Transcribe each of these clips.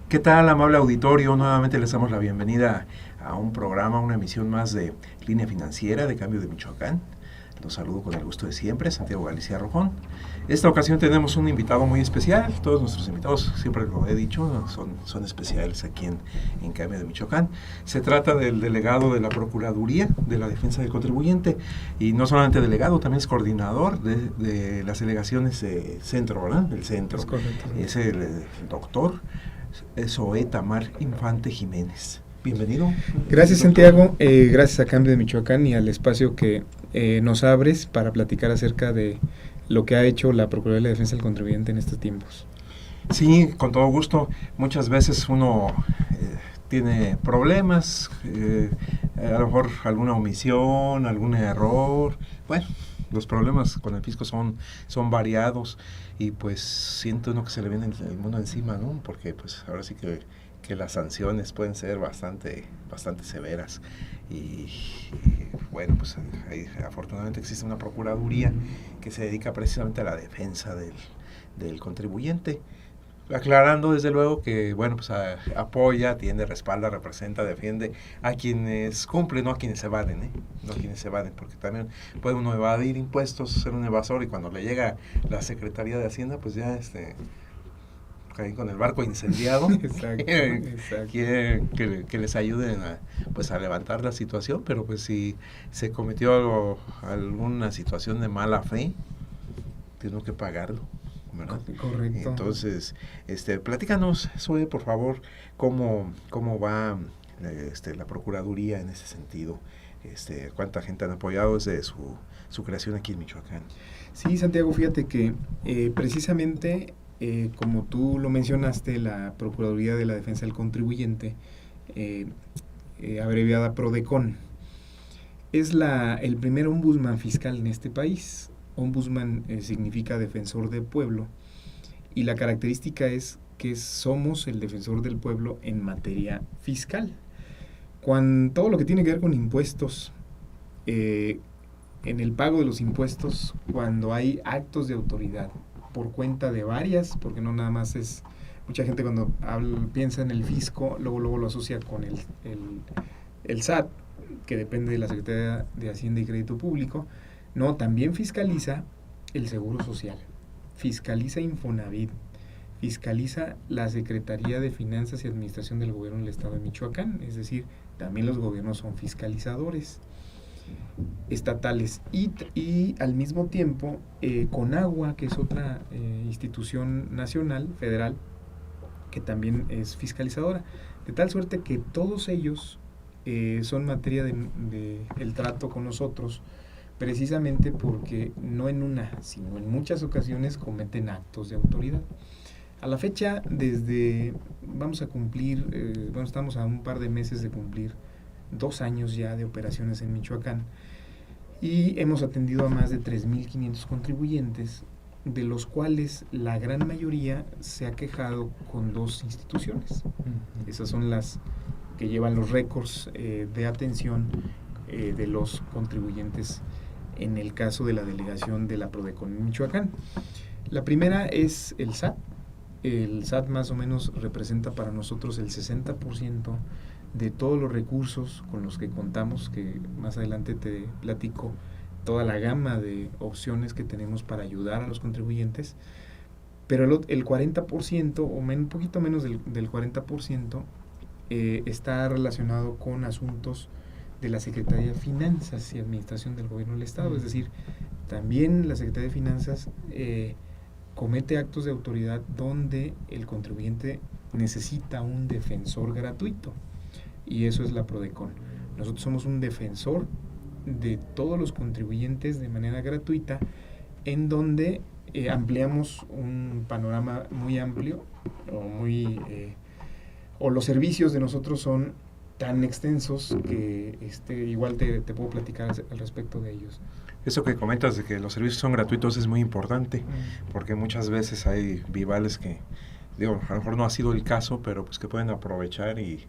¿Qué tal, amable auditorio? Nuevamente les damos la bienvenida a un programa, una emisión más de Línea Financiera de Cambio de Michoacán. Los saludo con el gusto de siempre, Santiago Galicia Rojón. Esta ocasión tenemos un invitado muy especial. Todos nuestros invitados, siempre lo he dicho, son especiales aquí en Cambio de Michoacán. Se trata del delegado de la Procuraduría de la Defensa del Contribuyente, y no solamente delegado, también es coordinador de las delegaciones de centro, ¿verdad? Del centro. Es correcto. Es el doctor Zoé Tamar Infante Jiménez. Bienvenido. Gracias, Santiago. Gracias a Cambio de Michoacán y al espacio que nos abres para platicar acerca de lo que ha hecho la Procuraduría de la Defensa del Contribuyente en estos tiempos. Sí, con todo gusto. Muchas veces uno tiene problemas, a lo mejor alguna omisión, algún error. Bueno, los problemas con el fisco son variados, y pues siente uno que se le viene el mundo encima, ¿no? Porque pues ahora sí que las sanciones pueden ser bastante severas, y bueno, pues afortunadamente existe una procuraduría que se dedica precisamente a la defensa del contribuyente, aclarando desde luego que, bueno, pues apoya, atiende, respalda, representa, defiende a quienes cumplen, no a quienes evaden, no a quienes evaden, porque también puede uno evadir impuestos, ser un evasor, y cuando le llega la Secretaría de Hacienda, pues ya cae con el barco incendiado. Exacto. Quiere que les ayuden a levantar la situación, pero pues si se cometió alguna situación de mala fe, tiene que pagarlo, ¿verdad? Correcto. Entonces, platícanos, Zoe, por favor, cómo va la Procuraduría en ese sentido. ¿Cuánta gente han apoyado desde su creación aquí en Michoacán? Sí, Santiago, fíjate que precisamente, como tú lo mencionaste, la Procuraduría de la Defensa del Contribuyente, abreviada PRODECON, es el primer ombudsman fiscal en este país. Ombudsman significa defensor del pueblo, y la característica es que somos el defensor del pueblo en materia fiscal. Cuando todo lo que tiene que ver con impuestos, en el pago de los impuestos, cuando hay actos de autoridad por cuenta de varias, porque no nada más es, mucha gente cuando piensa en el fisco, luego lo asocia con el SAT, que depende de la Secretaría de Hacienda y Crédito Público. No, también fiscaliza el Seguro Social, fiscaliza Infonavit, fiscaliza la Secretaría de Finanzas y Administración del Gobierno del Estado de Michoacán, es decir, también los gobiernos son fiscalizadores estatales, y al mismo tiempo CONAGUA, que es otra institución nacional, federal, que también es fiscalizadora, de tal suerte que todos ellos son materia de el trato con nosotros, precisamente porque no en una, sino en muchas ocasiones cometen actos de autoridad. A la fecha, vamos a cumplir, estamos a un par de meses de cumplir 2 años ya de operaciones en Michoacán, y hemos atendido a más de 3,500 contribuyentes, de los cuales la gran mayoría se ha quejado con 2 instituciones. Esas son las que llevan los récords de atención de los contribuyentes en el caso de la delegación de la PRODECON en Michoacán. La primera es el SAT. El SAT más o menos representa para nosotros el 60% de todos los recursos con los que contamos, que más adelante te platico toda la gama de opciones que tenemos para ayudar a los contribuyentes. Pero el 40%, o un poquito menos del 40%, está relacionado con asuntos de la Secretaría de Finanzas y Administración del Gobierno del Estado. Es decir, también la Secretaría de Finanzas comete actos de autoridad donde el contribuyente necesita un defensor gratuito, y eso es la PRODECON. Nosotros somos un defensor de todos los contribuyentes de manera gratuita, en donde ampliamos un panorama muy amplio, o los servicios de nosotros son tan extensos que igual te puedo platicar al respecto de ellos. Eso que comentas de que los servicios son gratuitos es muy importante, porque muchas veces hay vivales que, a lo mejor no ha sido el caso, pero pues que pueden aprovechar y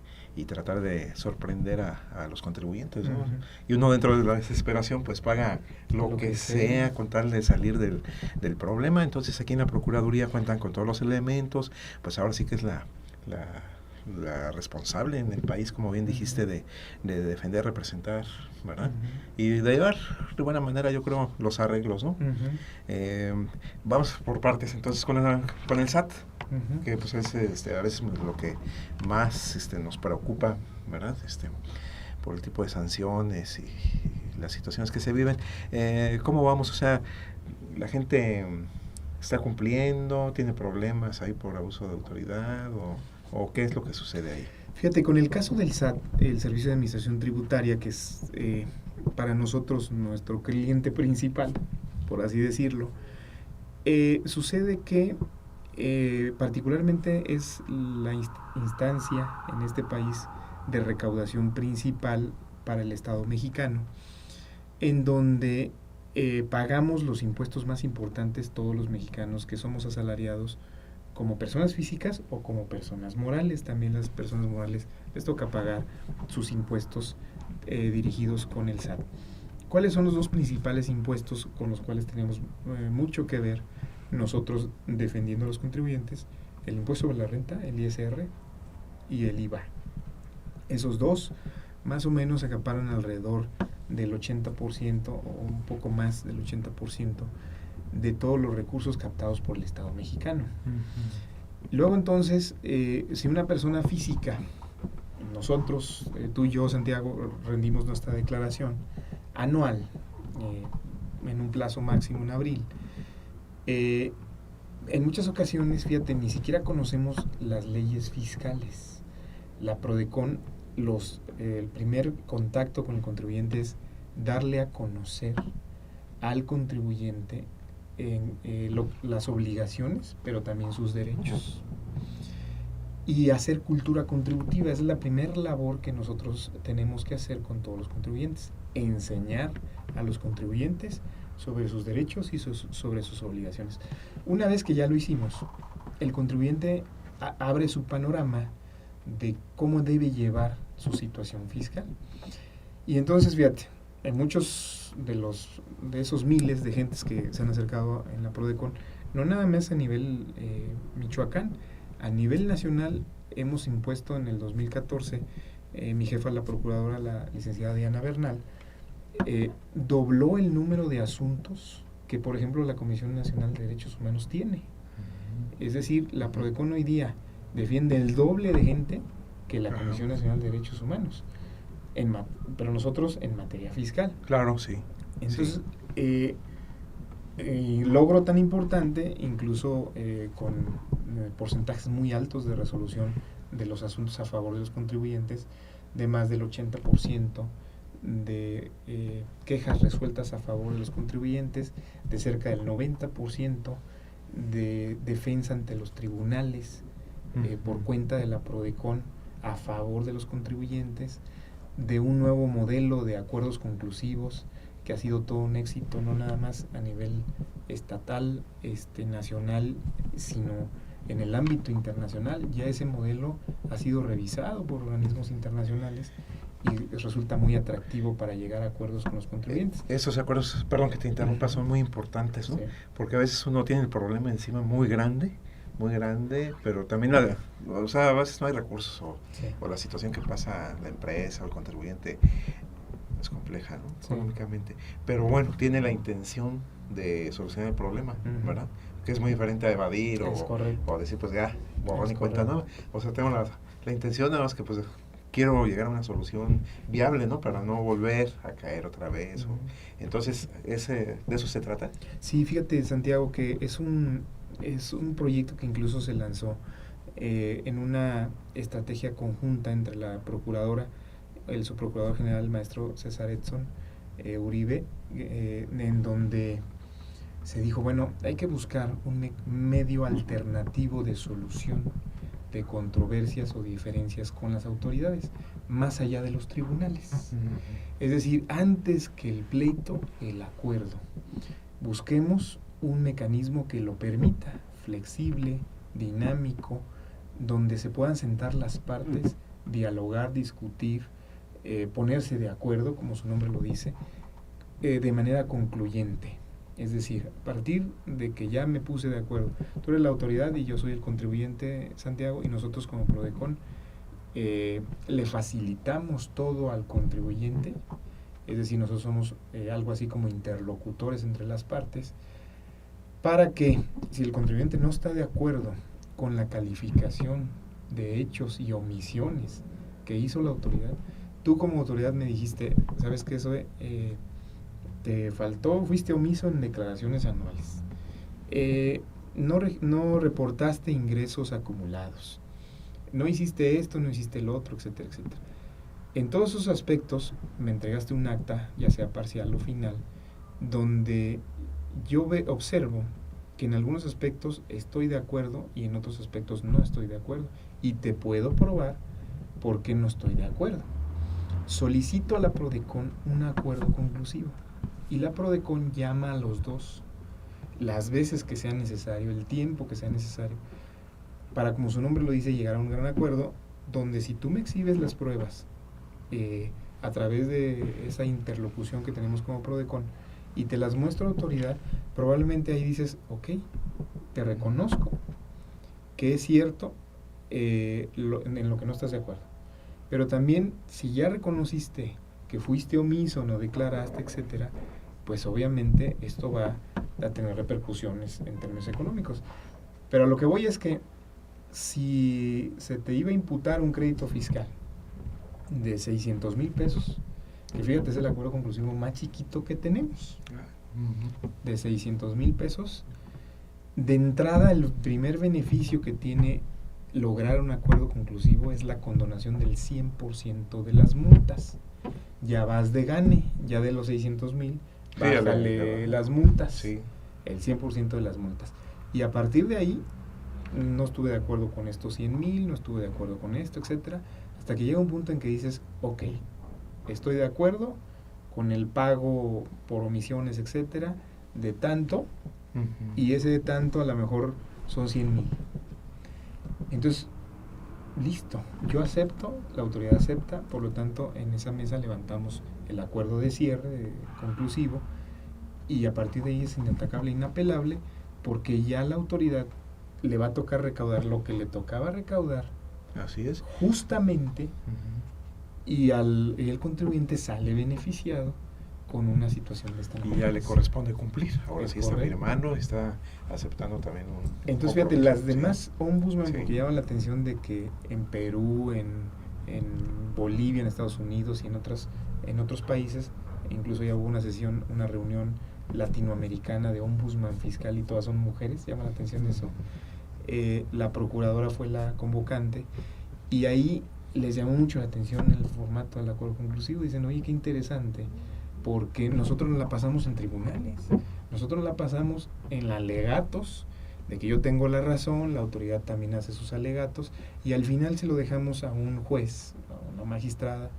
tratar de sorprender a los contribuyentes, ¿no? Y uno, dentro de la desesperación, pues paga lo que sea con tal de salir del problema. Entonces aquí en la Procuraduría cuentan con todos los elementos, pues ahora sí que es la la responsable en el país, como bien dijiste, de defender, representar, ¿verdad? Y de llevar de buena manera, yo creo, los arreglos, ¿no? Vamos por partes, entonces, con el SAT, que pues es a veces lo que más nos preocupa, ¿verdad? Por el tipo de sanciones y las situaciones que se viven. ¿Cómo vamos? O sea, la gente está cumpliendo, tiene problemas ahí por abuso de autoridad, o qué es lo que sucede ahí. Fíjate, con el caso del SAT, el Servicio de Administración Tributaria, que es para nosotros nuestro cliente principal, por así decirlo, sucede que particularmente es la instancia en este país de recaudación principal para el Estado mexicano, en donde pagamos los impuestos más importantes todos los mexicanos que somos asalariados, como personas físicas o como personas morales. También las personas morales les toca pagar sus impuestos dirigidos con el SAT. ¿Cuáles son los dos principales impuestos con los cuales tenemos mucho que ver nosotros defendiendo a los contribuyentes? El impuesto sobre la renta, el ISR, y el IVA. Esos dos más o menos acaparan alrededor del 80% o un poco más del 80% de todos los recursos captados por el Estado mexicano. Luego entonces, si una persona física, nosotros, tú y yo, Santiago, rendimos nuestra declaración anual en un plazo máximo en abril, en muchas ocasiones, fíjate, ni siquiera conocemos las leyes fiscales. La PRODECON, el primer contacto con el contribuyente es darle a conocer al contribuyente las obligaciones, pero también sus derechos. Y hacer cultura contributiva es la primera labor que nosotros tenemos que hacer con todos los contribuyentes. Enseñar a los contribuyentes sobre sus derechos y sobre sus obligaciones. Una vez que ya lo hicimos, el contribuyente abre su panorama de cómo debe llevar su situación fiscal. Y entonces, fíjate, en muchos de esos miles de gentes que se han acercado en la PRODECON, no nada más a nivel Michoacán, a nivel nacional hemos impuesto en el 2014, mi jefa, la procuradora, la licenciada Diana Bernal, dobló el número de asuntos que, por ejemplo, la Comisión Nacional de Derechos Humanos tiene. Es decir, la PRODECON hoy día defiende el doble de gente que la Comisión Nacional de Derechos Humanos, pero nosotros en materia fiscal. Claro, sí. Entonces, logro tan importante, incluso con porcentajes muy altos de resolución de los asuntos a favor de los contribuyentes, de más del 80% de quejas resueltas a favor de los contribuyentes, de cerca del 90% de defensa ante los tribunales por cuenta de la PRODECON a favor de los contribuyentes, de un nuevo modelo de acuerdos conclusivos que ha sido todo un éxito, no nada más a nivel estatal, nacional, sino en el ámbito internacional. Ya ese modelo ha sido revisado por organismos internacionales y resulta muy atractivo para llegar a acuerdos con los contribuyentes. Esos acuerdos, perdón que te interrumpa, son muy importantes, ¿no? Sí. Porque a veces uno tiene el problema encima muy grande, pero también a veces no hay recursos o la situación que pasa la empresa o el contribuyente es compleja, ¿no? Sí. Económicamente. Pero bueno, tiene la intención de solucionar el problema, ¿verdad? Que es muy diferente a evadir o decir, pues ya, borrón y cuenta nueva. O sea, tengo la intención, nada más que pues quiero llegar a una solución viable, ¿no? Para no volver a caer otra vez. Entonces, ¿de eso se trata? Sí, fíjate, Santiago, que es un proyecto que incluso se lanzó en una estrategia conjunta entre la procuradora, el subprocurador general, el maestro César Edson Uribe, en donde se dijo, bueno, hay que buscar un medio alternativo de solución de controversias o diferencias con las autoridades, más allá de los tribunales. Es decir, antes que el pleito, el acuerdo. Busquemos un mecanismo que lo permita, flexible, dinámico, donde se puedan sentar las partes, dialogar, discutir, ponerse de acuerdo, como su nombre lo dice, de manera concluyente. Es decir, a partir de que ya me puse de acuerdo, tú eres la autoridad y yo soy el contribuyente, Santiago, y nosotros como Prodecon le facilitamos todo al contribuyente, es decir, nosotros somos algo así como interlocutores entre las partes, para que si el contribuyente no está de acuerdo con la calificación de hechos y omisiones que hizo la autoridad, tú como autoridad me dijiste, ¿sabes qué? Eso te faltó, fuiste omiso en declaraciones anuales, no reportaste ingresos acumulados, no hiciste esto, no hiciste el otro, etcétera, etcétera. En todos esos aspectos me entregaste un acta, ya sea parcial o final, donde yo observo que en algunos aspectos estoy de acuerdo y en otros aspectos no estoy de acuerdo. Y te puedo probar por qué no estoy de acuerdo. Solicito a la Prodecon un acuerdo conclusivo y la Prodecon llama a los dos las veces que sea necesario, el tiempo que sea necesario, para, como su nombre lo dice, llegar a un gran acuerdo, donde si tú me exhibes las pruebas a través de esa interlocución que tenemos como Prodecon y te las muestro a autoridad, probablemente ahí dices, ok, te reconozco que es cierto en lo que no estás de acuerdo. Pero también, si ya reconociste que fuiste omiso, no declaraste, etcétera, pues obviamente esto va a tener repercusiones en términos económicos. Pero a lo que voy es que si se te iba a imputar un crédito fiscal de 600,000 pesos, que fíjate, es el acuerdo conclusivo más chiquito que tenemos, de 600,000 pesos, de entrada el primer beneficio que tiene lograr un acuerdo conclusivo es la condonación del 100% de las multas. Ya vas de gane, ya de los 600,000, bájale las multas, sí, el 100% de las multas. Y a partir de ahí, no estuve de acuerdo con estos 100,000, no estuve de acuerdo con esto, etcétera, hasta que llega un punto en que dices, ok, estoy de acuerdo con el pago por omisiones, etcétera, de tanto, y ese de tanto a lo mejor son 100,000. Entonces, listo, yo acepto, la autoridad acepta, por lo tanto, en esa mesa levantamos el acuerdo de cierre conclusivo, y a partir de ahí es inatacable, inapelable, porque ya la autoridad le va a tocar recaudar lo que le tocaba recaudar. Así es. Justamente, y el contribuyente sale beneficiado con una situación de esta y ya le corresponde cumplir. Ahora sí está correcto. firmando, está aceptando también un Entonces, fíjate, las sí. demás ombudsman, Sí. porque llaman la atención de que en Perú, en Bolivia, en Estados Unidos y en otros países, incluso ya hubo una reunión latinoamericana de ombudsman fiscal y todas son mujeres, llama la atención eso. La procuradora fue la convocante y ahí les llamó mucho la atención el formato del acuerdo conclusivo. Dicen, oye, qué interesante, porque nosotros nos la pasamos en tribunales, nosotros la pasamos en alegatos, de que yo tengo la razón, la autoridad también hace sus alegatos, y al final se lo dejamos a un juez, a una magistrada,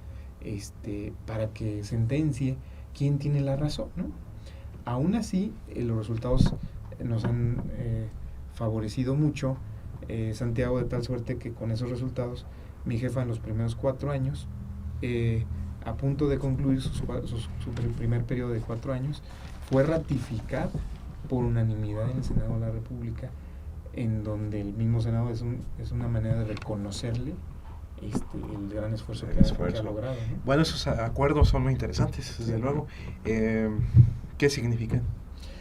para que sentencie quién tiene la razón, ¿no? Aún así, los resultados nos han favorecido mucho, Santiago, de tal suerte que con esos resultados, mi jefa en los primeros 4 años, a punto de concluir su primer periodo de 4 años, fue ratificada por unanimidad en el Senado de la República, en donde el mismo Senado es una manera de reconocerle el gran esfuerzo que ha logrado, ¿no? Bueno, esos acuerdos son muy interesantes, desde luego. ¿Qué significan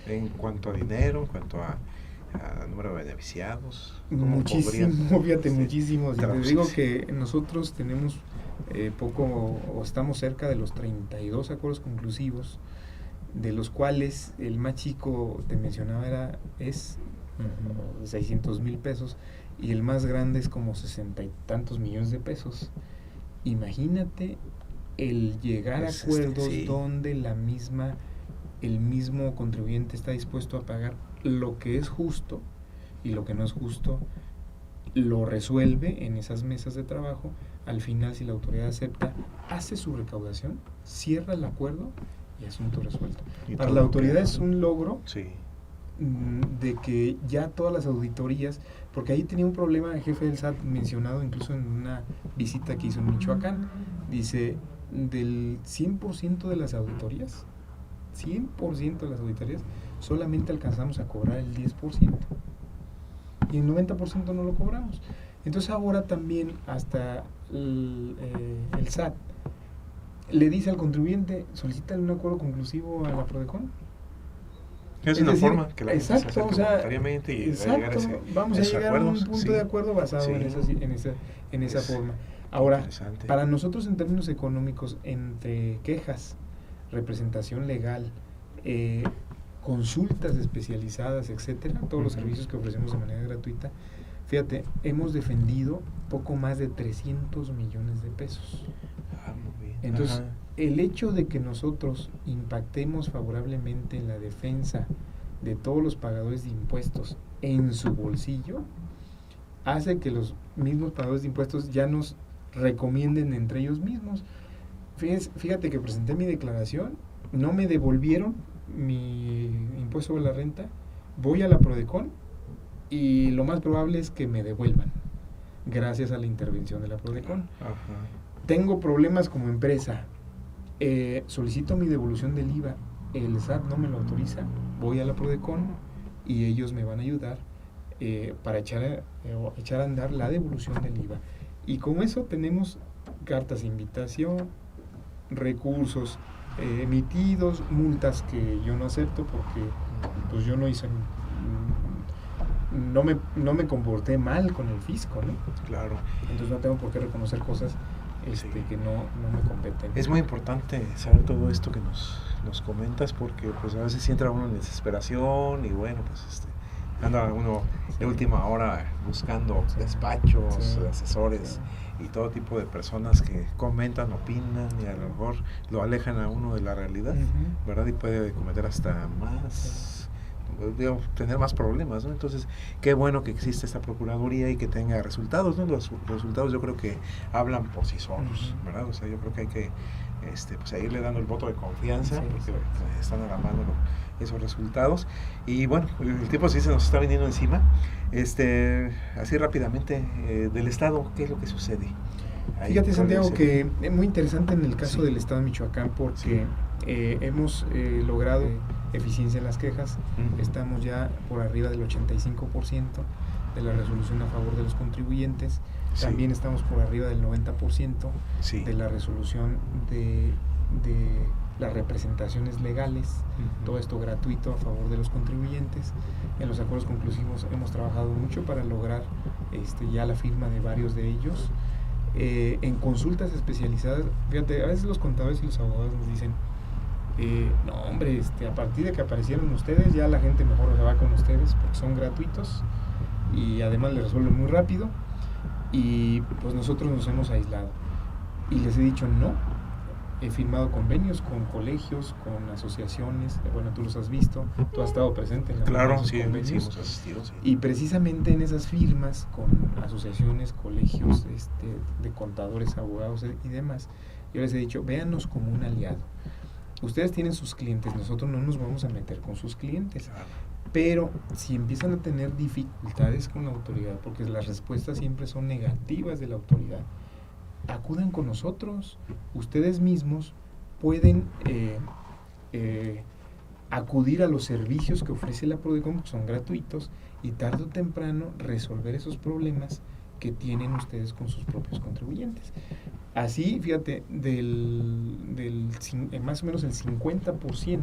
en cuanto a dinero, en cuanto a número de beneficiados? Muchísimo, fíjate, muchísimo. Si te digo sí. que nosotros tenemos poco, o estamos cerca de los 32 acuerdos conclusivos, de los cuales el más chico, te mencionaba, es 600,000 pesos, y el más grande es como 60 y tantos millones de pesos. Imagínate el llegar a acuerdos sí. donde el mismo contribuyente está dispuesto a pagar lo que es justo, y lo que no es justo lo resuelve en esas mesas de trabajo. Al final, si la autoridad acepta, hace su recaudación, cierra el acuerdo y asunto resuelto. Para la autoridad es un logro, sí, de que ya todas las auditorías, porque ahí tenía un problema el jefe del SAT mencionado incluso en una visita que hizo en Michoacán, dice, del 100% de las auditorías, solamente alcanzamos a cobrar el 10% y el 90% no lo cobramos. Entonces ahora también hasta el SAT le dice al contribuyente, solicítale un acuerdo conclusivo a la Prodecon. Es una decir, forma que la gente se exacto, acerque o sea, voluntariamente y exacto, llegar a ese, vamos a esos llegar acuerdos. a un punto Sí. de acuerdo basado Sí. en esa Es forma. Ahora, interesante. para nosotros en términos económicos, entre quejas, representación legal, consultas especializadas, etcétera, todos los servicios que ofrecemos de manera gratuita, fíjate, hemos defendido poco más de 300 millones de pesos. Muy bien. Entonces, Ajá. el hecho de que nosotros impactemos favorablemente en la defensa de todos los pagadores de impuestos en su bolsillo, hace que los mismos pagadores de impuestos ya nos recomienden entre ellos mismos. Fíjate que presenté mi declaración, no me devolvieron mi impuesto sobre la renta, voy a la Prodecon y lo más probable es que me devuelvan, gracias a la intervención de la Prodecon. Ajá. Tengo problemas como empresa, solicito mi devolución del IVA, el SAT no me lo autoriza, voy a la Prodecon y ellos me van a ayudar para echar a andar la devolución del IVA. Y con eso tenemos cartas de invitación, recursos emitidos, multas que yo no acepto porque pues yo no hice, no me comporté mal con el fisco, ¿no? Claro. Entonces no tengo por qué reconocer cosas Sí. que no me competen. Es muy importante saber todo esto que nos comentas porque pues a veces entra uno en desesperación y bueno, pues anda uno de última hora buscando despachos, asesores y todo tipo de personas que comentan, opinan y a lo mejor lo alejan a uno de la realidad, ¿verdad? Y puede cometer hasta más, tener más problemas, ¿no? Entonces, qué bueno que existe esta Procuraduría y que tenga resultados, ¿no? Los resultados yo creo que hablan por sí solos, ¿verdad? O sea, yo creo que hay que pues seguirle dando el voto de confianza porque están a la mano esos resultados. Y bueno, el tiempo sí se nos está viniendo encima. Así rápidamente, del Estado, ¿qué es lo que sucede? Fíjate, Santiago, que es muy interesante en el caso del Estado de Michoacán porque hemos logrado eficiencia en las quejas. Estamos ya por arriba del 85% de la resolución a favor de los contribuyentes. También estamos por arriba del 90% de la resolución de las representaciones legales, todo esto gratuito a favor de los contribuyentes. En los acuerdos conclusivos hemos trabajado mucho para lograr ya la firma de varios de ellos. En consultas especializadas, fíjate, a veces los contadores y los abogados nos dicen, no hombre, a partir de que aparecieron ustedes, ya la gente mejor se va con ustedes porque son gratuitos y además les resuelven muy rápido y pues nosotros nos hemos aislado. Y les he dicho no. He firmado convenios con colegios, con asociaciones, bueno, tú los has visto, tú has estado presente en convenios. Sí, hemos asistido, sí. Y precisamente en esas firmas con asociaciones, colegios de contadores, abogados y demás, yo les he dicho, véannos como un aliado. Ustedes tienen sus clientes, nosotros no nos vamos a meter con sus clientes. Claro. Pero si empiezan a tener dificultades con la autoridad, porque las respuestas siempre son negativas de la autoridad, acudan con nosotros. Ustedes mismos pueden acudir a los servicios que ofrece la Prodecon, que son gratuitos, y tarde o temprano resolver esos problemas que tienen ustedes con sus propios contribuyentes. Así, fíjate, más o menos el 50%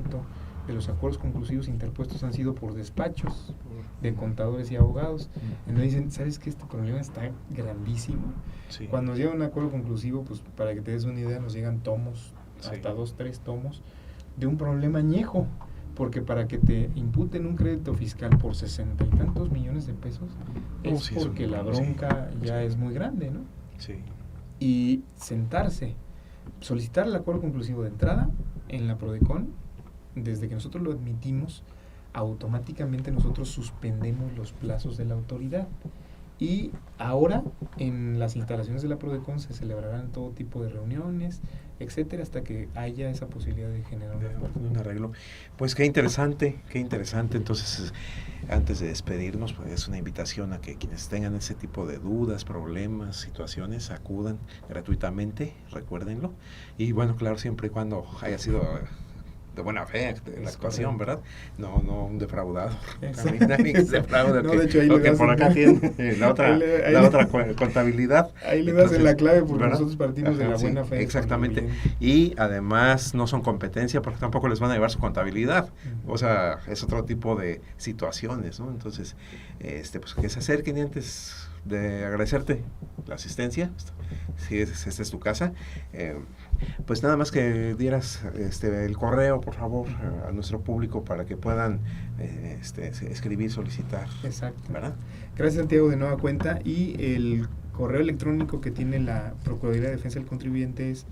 de los acuerdos conclusivos interpuestos han sido por despachos de contadores y abogados. Entonces dicen, ¿sabes qué? Este problema está grandísimo. Sí. Cuando nos llega un acuerdo conclusivo, pues para que te des una idea, nos llegan tomos, hasta 2, 3 tomos, de un problema añejo. Porque para que te imputen un crédito fiscal por 60 y tantos millones de pesos, es porque la bronca ya es muy grande, ¿no? Sí. Y sentarse, solicitar el acuerdo conclusivo de entrada en la Prodecon, desde que nosotros lo admitimos, automáticamente nosotros suspendemos los plazos de la autoridad. Y ahora en las instalaciones de la Prodecon se celebrarán todo tipo de reuniones, etcétera, hasta que haya esa posibilidad de generar un arreglo. Pues qué interesante. Entonces, antes de despedirnos, pues es una invitación a que quienes tengan ese tipo de dudas, problemas, situaciones, acudan gratuitamente, recuérdenlo. Y bueno, claro, siempre y cuando haya sido de buena fe de la Es actuación, correcto. ¿verdad? No un defraudador. Exacto. Nadie que se defrauda, No, que, de hecho, ahí o le que das por en- acá tiene la otra, ahí la le- otra contabilidad. Ahí le das en la clave porque ¿verdad? nosotros partimos de Ajá, la sí, buena fe del exactamente. contribuyente. Y además no son competencia porque tampoco les van a llevar su contabilidad. Ujú. O sea, es otro tipo de situaciones, ¿no? Entonces, pues que se acerquen y antes de agradecerte la asistencia, si esta es tu casa, pues nada más que dieras el correo, por favor, a nuestro público para que puedan escribir, solicitar, Exacto. ¿verdad? Gracias, Santiago, de nueva cuenta. Y el correo electrónico que tiene la Procuraduría de Defensa del Contribuyente es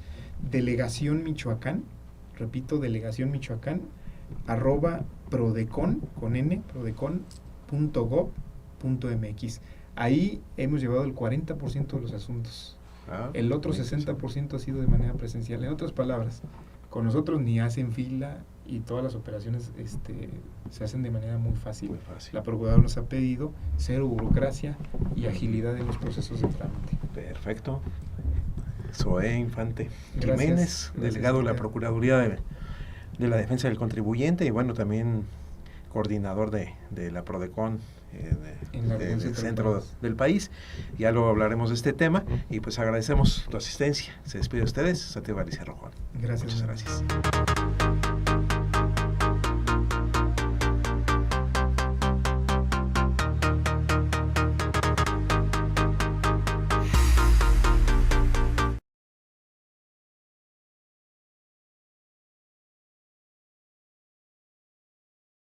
delegación Michoacán, repito, delegación Michoacán, @prodecon, con n, prodecon.gov.mx. Ahí hemos llevado el 40% de los asuntos. El otro 60% ha sido de manera presencial. En otras palabras, con nosotros ni hacen fila y todas las operaciones se hacen de manera muy fácil. Muy fácil. La Procuradora nos ha pedido cero burocracia y agilidad en los procesos de trámite. Perfecto. Zoé Infante Gracias. Jiménez, Gracias, delegado de la Santiago. Procuraduría de la Defensa del Contribuyente y bueno, también coordinador de la Prodecon En la región del centro del centro país. del país. Ya luego hablaremos de este tema y pues agradecemos tu asistencia. Se despide de ustedes, Santiago Galicia Rojón. Gracias. Muchas gracias.